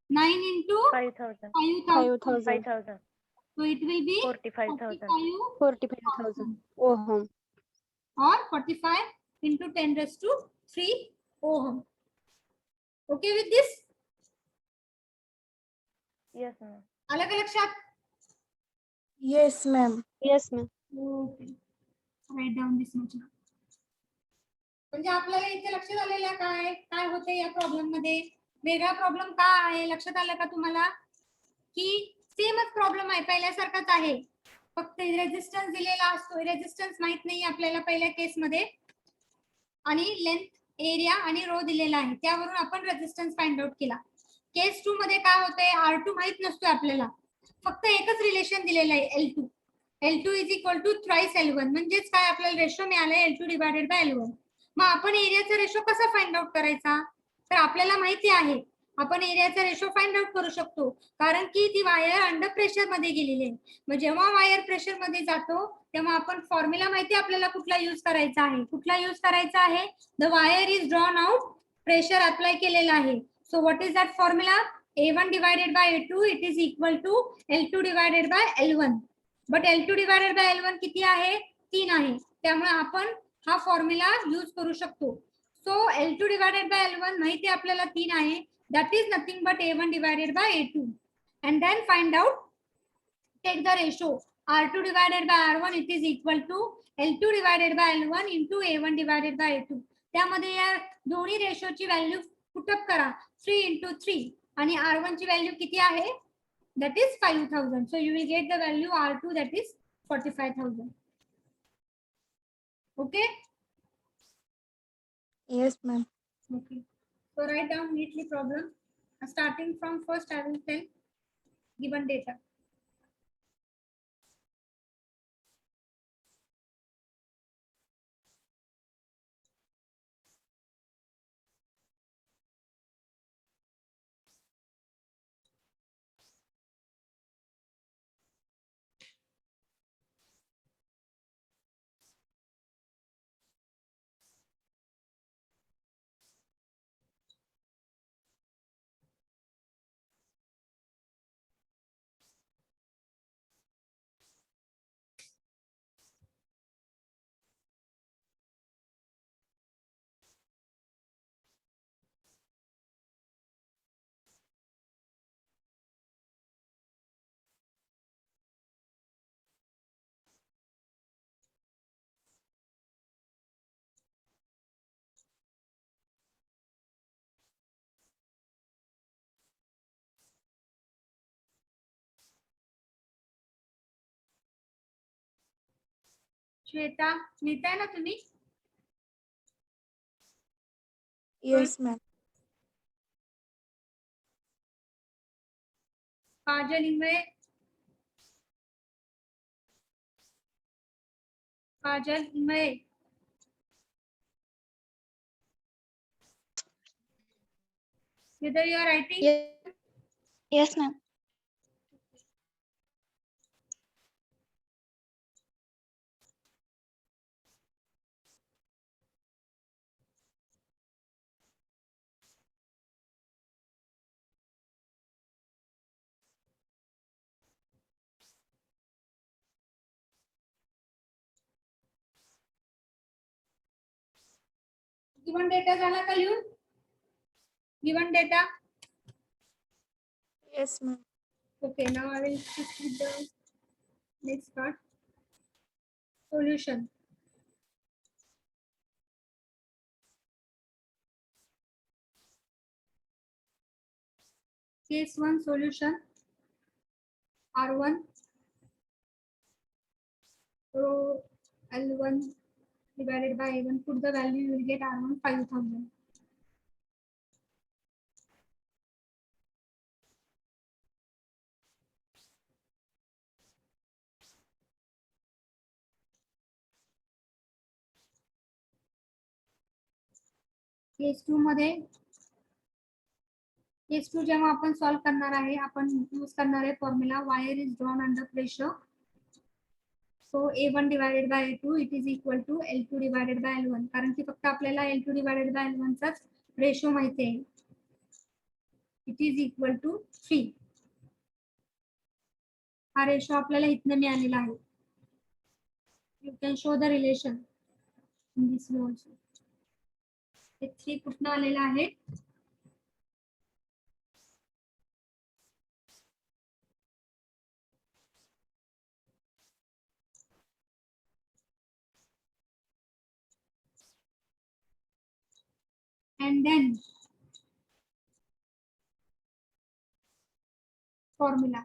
9 into 5,000. 5,000. 5,000. So it will be 45,000. 45,000 ohm. or 45 into 10 raised to 3 ohm. Okay with this? Yes, ma'am. आलं का लक्षात? Yes, ma'am. Yes, ma'am. Okay. Write down this much. म्हणजे आपल्याला इथे लक्षात आलेलं काय होते या प्रॉब्लेम मध्ये? वेगळा प्रॉब्लेम का आहे लक्षात आलं का तुम्हाला? की सेमच प्रॉब्लेम आहे, पहिल्यासारखाच आहे, फक्त रेजिस्टन्स दिलेला असतो. रेजिस्टन्स माहित नाही आपल्याला पहिल्या केस मध्ये, आणि लेंथ, एरिया आणि रो दिलेला आहे, त्यावरून आपण रेजिस्टन्स फाइंड आउट केला. केस 2 मध्ये काय होतंय? R2 माहित नसतो आपल्याला, फक्त एकच रिलेशन दिलेलं आहे L2. L2 is equal to thrice L1, म्हणजेच काय आपल्याला रेशो मिळालाय L2 डिवायडेड बाय L1. मग आपण एरियाचा रेशो कसा फाइंड आउट करायचा? तर आपल्याला माहिती आहे आपण एरियाचा रेशो फाइंड आउट करू शकतो, कारण की ती वायर अंडर प्रेशर मध्ये गेलेली आहे. मग जेव्हा वायर प्रेशर मध्ये जातो तेव्हा आपण फॉर्म्युला माहिती आपल्याला कुठला यूज करायचा आहे? कुठला यूज करायचा आहे? The wire is drawn out, pressure apply केलेला आहे. So what is that formula? A1 divided by A2 it is equal to L2 divided by L1. But L2 divided by L1 किती आहे? 3 आहे. त्यामुळे आपण हा फॉर्म्युला यूज करू शकतो. सो L2 divided by L1 माहिती आपल्याला 3 आहे. That is nothing but A1 divided by A2. And then find out, take the ratio. R2 divided by R1 it is equal to L2 divided by L1 into A1 divided by A2. त्यामध्ये या दोन्ही रेशोची value put up करा. 3 into 3 आणि R1 ची value किती आहे? That is 5,000. So you will get the value R2, that is 45,000. Okay? Yes, ma'am. Okay. So write down neatly problem. Starting from first, I will tell given data. Shweta, लिहिताय ना तुम्ही? Yes, ma'am. Kajal Ingle, Kajal Ingle, whether you are writing? Yes, ma'am. Given data झाला का लिहून? Given data. Yes, ma'am. Okay, now I will proceed with the next part. Solution. case 1 solution R1 rho L1 divided by A1. Put the value, you will get R1 5000. Case 2 मध्ये case 2 जेव्हा आपण solve करणार आहे, आपण use करणार आहे formula wire is drawn under pressure. So A1 divided by A2 it is equal to L2 divided by L1. कारण की फक्त आपल्याला L2 डिवायडेड बाय L1 चाच रेशो माहिती आहे. It is equal to 3. हा रेशो आपल्याला इथनं मिळालेला आहे. You can show the relation in this way also. हे 3 कुठनं आलेलं आहे? And then formula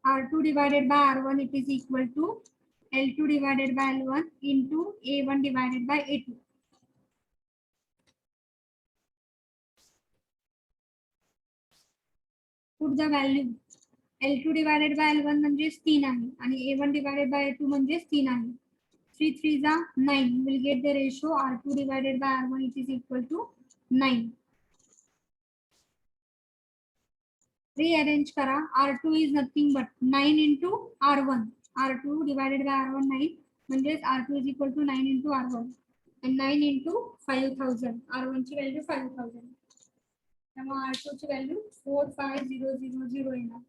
R2 divided by R1 it is equal to L2 divided by L1 into A1 divided by A2. Put the value. L2 divided by L1 म्हणजेच 3 आहे आणि A1 divided by A2 म्हणजेच 3 आहे. 3 3 जा 9. You will get the ratio R2 divided by R1 it is equal to 9. Rearrange करा. R2 is nothing but 9 into R1. R2 divided by R1 9 म्हणजेच R2 is equal to 9 into R1 and 9 into 5000. R1 ची value 5000. त्यामुळे R2 ची value 45000 येणार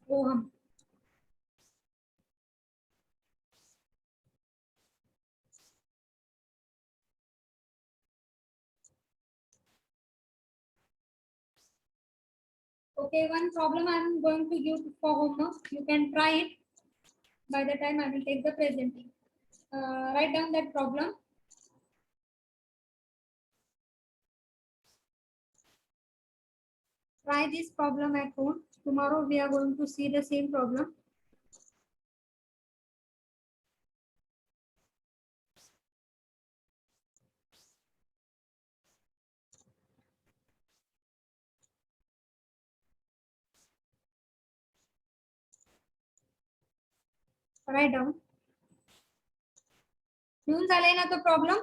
ohm. Okay, one problem I am going to give for homework. You can try it. By the time I will take the presenting. Write down that problem. Try this problem at home. Tomorrow we are going to see the same problem. Write down. लिहून झालाय ना तो problem?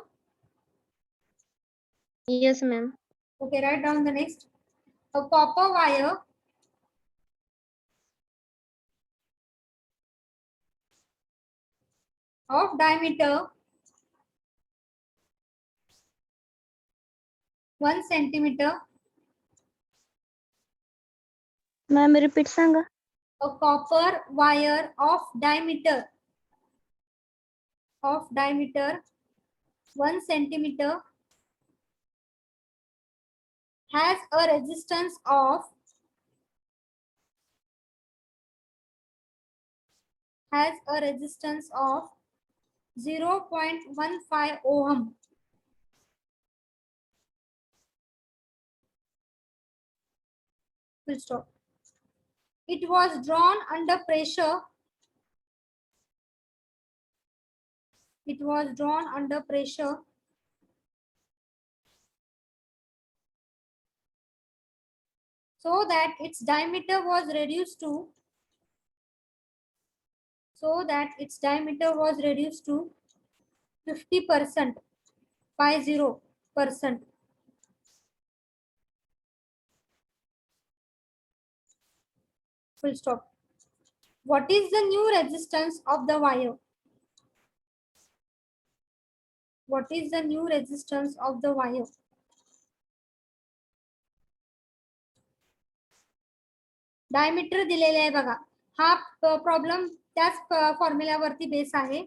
Yes, ma'am. Okay, write down the next. A copper wire of diameter 1 centimeter. Ma'am, repeat Sanga. A copper wire of diameter 1 centimeter has a resistance of 0.15 ohm. Full stop. It was drawn under pressure. It was drawn under pressure so that its diameter was reduced to 50%. 50%. Full stop. What is the new resistance of the wire? What is the new resistance of the wire? Diameter दिलेले आहे बघा. हा problem त्याच फॉर्म्युल्यावरती base आहे.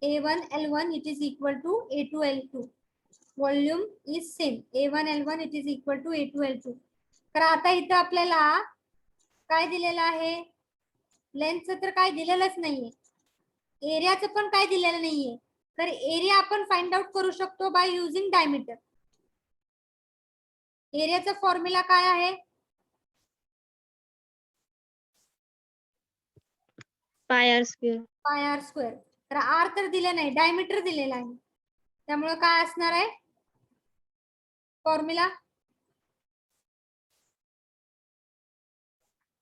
A1 L1 it is equal to A2 L2. Volume is same. A1 L1 it is equal to A2 L2. तर आता इथं आपल्याला काय दिलेलं आहे? लेंथचं तर काय दिलेलंच नाहीये. एरियाचं पण काय दिलेलं नाहीये. तर एरिया आपण फाइंड आउट करू शकतो बाय युजिंग डायमीटर. एरियाचा फॉर्म्युला काय आहे? पाय are square. Pi are square. तर आर तर दिले नाही, डायमीटर दिलेला आहे. त्यामुळे काय असणार आहे फॉर्म्युला?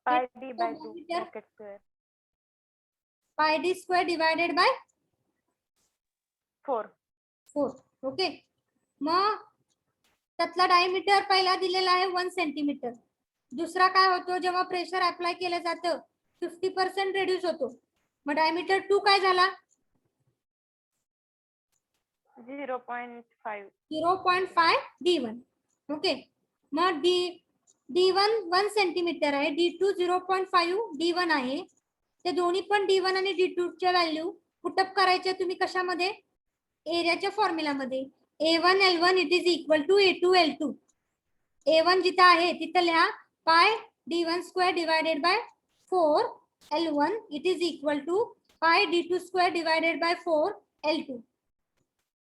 pi d by 2 bracket square pi d square divided by 4. 4. Okay. मग त्यातला डायमीटर पहिला दिलेला आहे 1 सेंटीमीटर. दुसरा काय होतो, जेव्हा प्रेशर अप्लाय केलं जातं 50% रेड्यूस होतो. मग डायमीटर 2 काय झाला? 0.5. 0.5 D1. ओके. मग D1 1 सेंटीमीटर आहे, D2 0.5 D1 आहे. ते दोन्ही पण D1 आणि D2 च्या व्हॅल्यू पुटअप करायच्या तुम्ही कशामध्ये? एरियाच्या फॉर्म्युलामध्ये. A1 L1 it is equal to A2 L2. A1 जिथं आहे तिथं लिहा pi D1 square divided by 4 L1 it is equal to pi D2 square divided by 4 L2.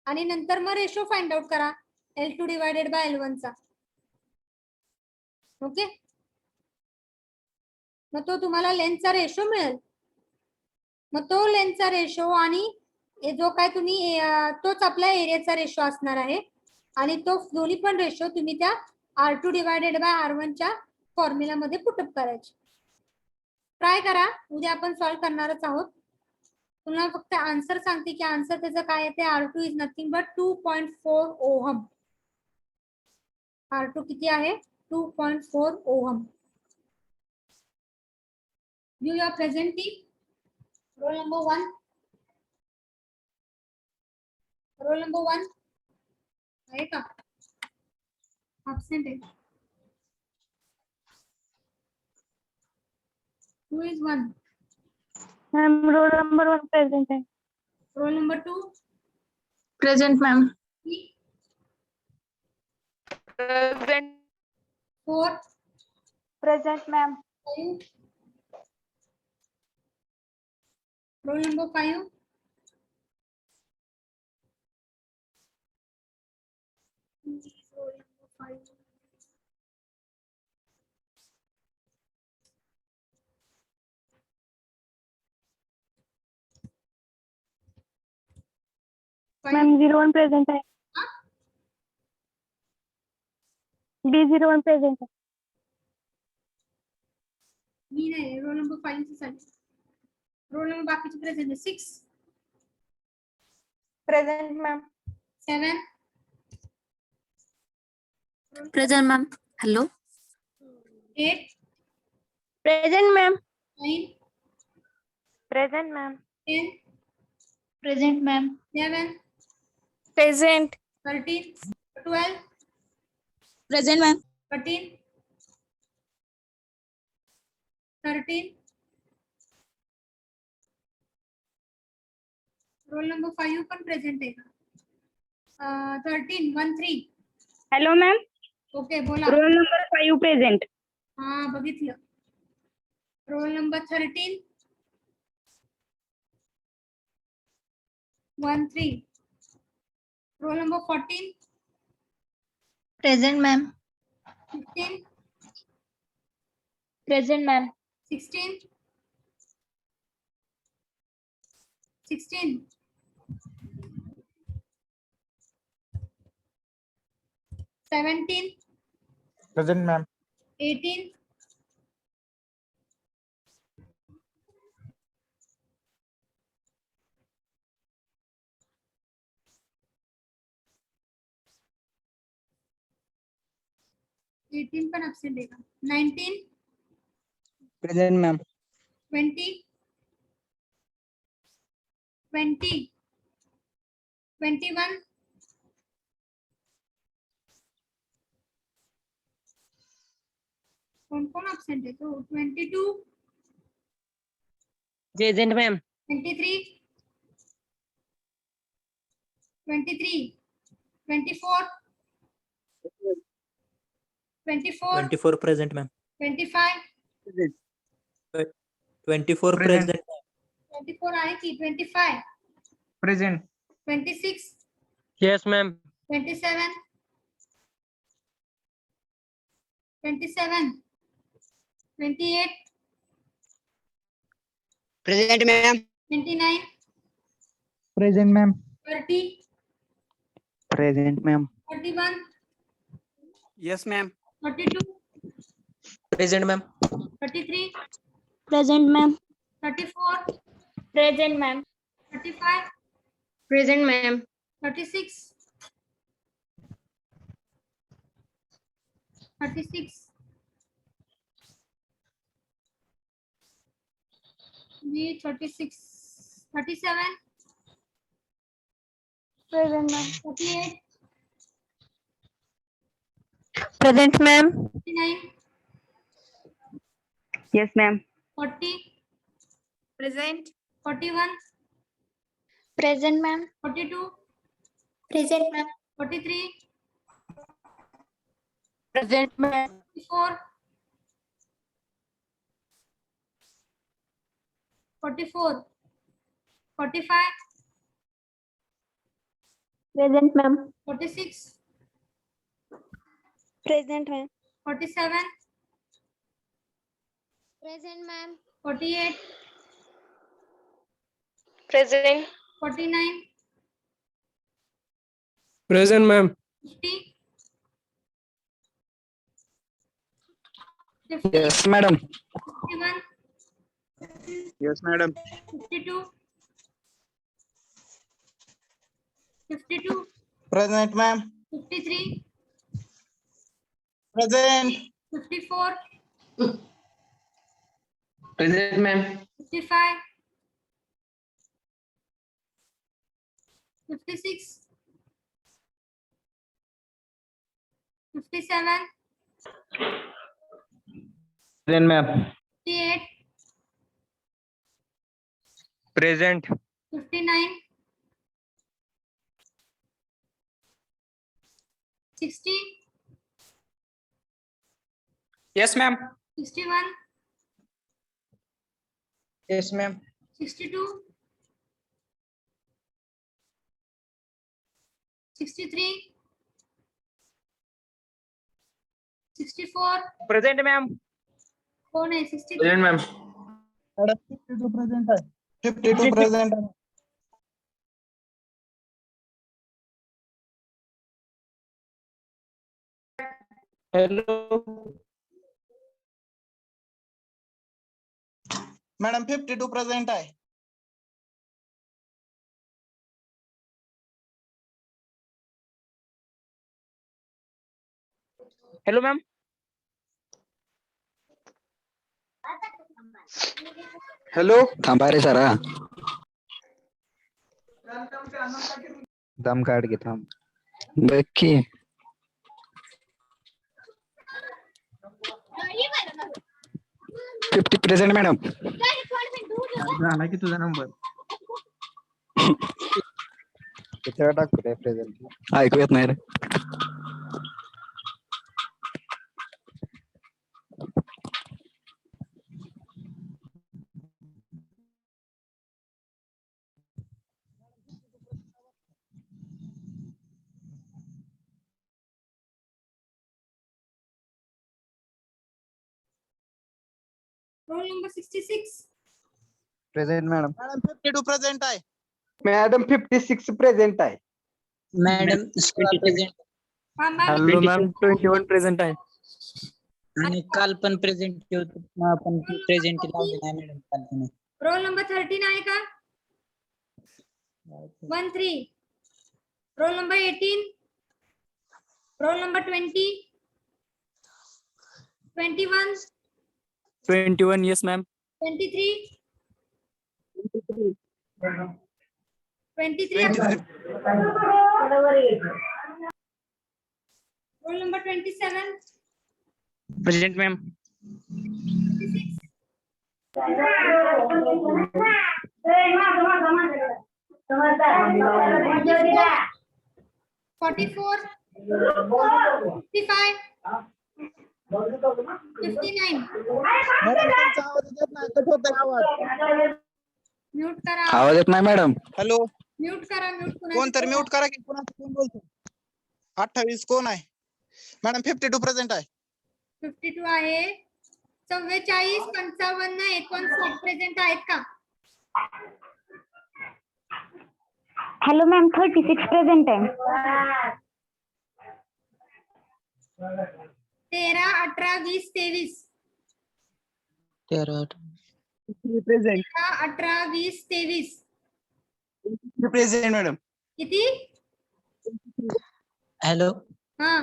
आणि नंतर मग रेशो फाइंड आउट करा L2 डिवायडेड बाय L1 चा. Okay. मग तो तुम्हाला लेंथचा रेशो मिळेल. मग तो लेंथचा रेशो आणि जो काय तुम्ही तोच आपल्या एरियाचा रेशो असणार आहे. आणि तो दोन्ही पण रेशो तुम्ही त्या R2 डिवायडेड बाय R1 च्या फॉर्म्युलामध्ये पुटअप करायचे. ट्राय करा, उद्या आपण सॉल्व्ह करणारच आहोत. तुम्हाला फक्त आन्सर सांगते की आन्सर त्याचं काय येते. R2 is nothing but 2.4 ohm. R2 किती आहे? 2.4 ohm. View your presenting. Roll number 1. Roll number 1 आहे का? Absent आहे. Who is 1? Ma'am roll number 1 present आहे. Roll number 2. Present, ma'am. 3, Present. 4, Present, ma'am. 5. Roll number 5. Roll number 5. Ma'am 01 present आहे. B01 present आहे. मी नाही, roll number 5 चं चालेल. Roll number बाकीचे प्रेझेंट आहे. 6, Present, ma'am. 7, Present, ma'am. Hello. 8, present ma'am. 9, Present, ma'am. 10, Present, ma'am. 11, Present. 13, 12, Present, ma'am. 13, 13. Roll number 5 पण present आहे का? 13, 1, 3. Hello ma'am. ओके, बोला. Roll number 5 present. हा, बघितलं. Roll number 13, 1, 3. Roll number 14, Present, ma'am. 15, present ma'am. 16, 16, 17, Present, ma'am. 18, 18 पण absent आहे का? 19, Present, ma'am. 20, 20, 21, कोण absent आहे तो? 22, present ma'am. 23, 23, 24, 24, 24 present, ma'am. 25, 24 Present. present. 24 आहे की? 25, Present. 26, yes ma'am. 27, 27, 28, Present, ma'am. 29, Present, ma'am. 30, Present, ma'am. 31, Yes, ma'am. 32, Present, ma'am. 33, Present, ma'am. 34, Present, ma'am. 35, Present, ma'am. 36, 36, B 36, 37, Present, ma'am. 38, Present, ma'am. 39, Yes, ma'am. 40, Present. 41, Present, ma'am. 42, Present, ma'am. 43, Present, ma'am. 44, 44, 45, Present, ma'am. 46, Present, ma'am. 47, Present, ma'am. 48, Present. 49, Present, ma'am. 50, 50, Yes, madam. 51, Yes, madam. 52, 52, Present, ma'am. 53, Present. 54, Present, ma'am. 55, 56, 57, Present, ma'am. 58, Present. 59, 60, Yes, ma'am. 61, Yes, ma'am. 62, 63, 64, Present, ma'am. कौन है 63? Present, ma'am. 52 present है. 52 present है. Hello. Madam, 52 present है. Hello, ma'am. Hello. थांबा रे सारा दम काट के थांब बक्की 50 प्रेझेंट मॅडम झाला की तुझा नंबर. किती वेळा टाकतो रे प्रेझेंट ऐकू येत नाही रे roll number 66, present madam Madam, 52 present आहे. मॅडम 56 प्रेझेंट आहे मॅडम 16 present हाँ मैम हॅलो मॅम 21 प्रेझेंट आहे. आणि काल पण प्रेझेंट ठेवतो आपण प्रेझेंट लावले नाही मॅडम काल पण. रोल नंबर 13 आहे का 13, roll number 18, roll number 20, 21, 21 yes ma'am. 23, 23, roll number 27, Present ma'am. 26, 44, 55, 59, madam तुमचा आवाज येत नाही, कट होतोय आवाज. म्यूट करा, आवाज येत नाही मॅडम हॅलो. म्यूट करा, म्यूट कोण तर म्यूट करा की कोणाचं कोण बोलतो. 28 कोण आहे? मॅडम 52 प्रेझेंट आहे. 52 आहे, 44, 55, 59 प्रेझेंट आहेत का? हॅलो मॅम 36 प्रेझेंट आहे. 13, 18, 20, 23. 13 प्रेझेंट 13, 18, 20, 23. Present madam. किती? हॅलो हा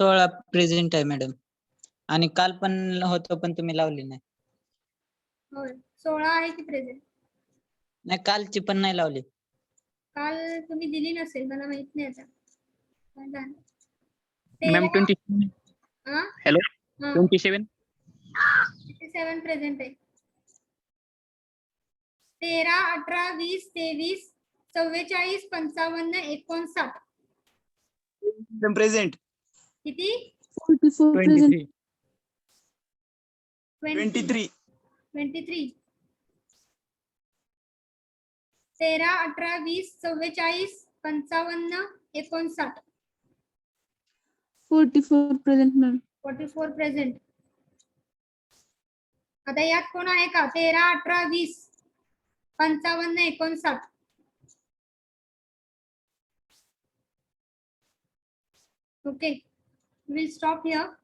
16 प्रेझेंट आहे मॅडम. आणि काल पण होतं पण तुम्ही लावली नाही. होय 16 आहे की प्रेझेंट. नाही कालची पण नाही लावली. काल तुम्ही दिली नसेल मला माहित नाही आता. काय झालं? मॅम 13, 27. हा? हॅलो हा, 27. 27 प्रेझेंट आहे. 13, 18, 20, 23, 44, 55, 59. प्रेझेंट. किती? 23. 23. 13, 18, 20, 44, 55, 59. 44 present ma'am. 44 प्रेझेंट. आता यात कोण आहे का? 13, 18, 20, 55, 59. Okay, we'll stop here.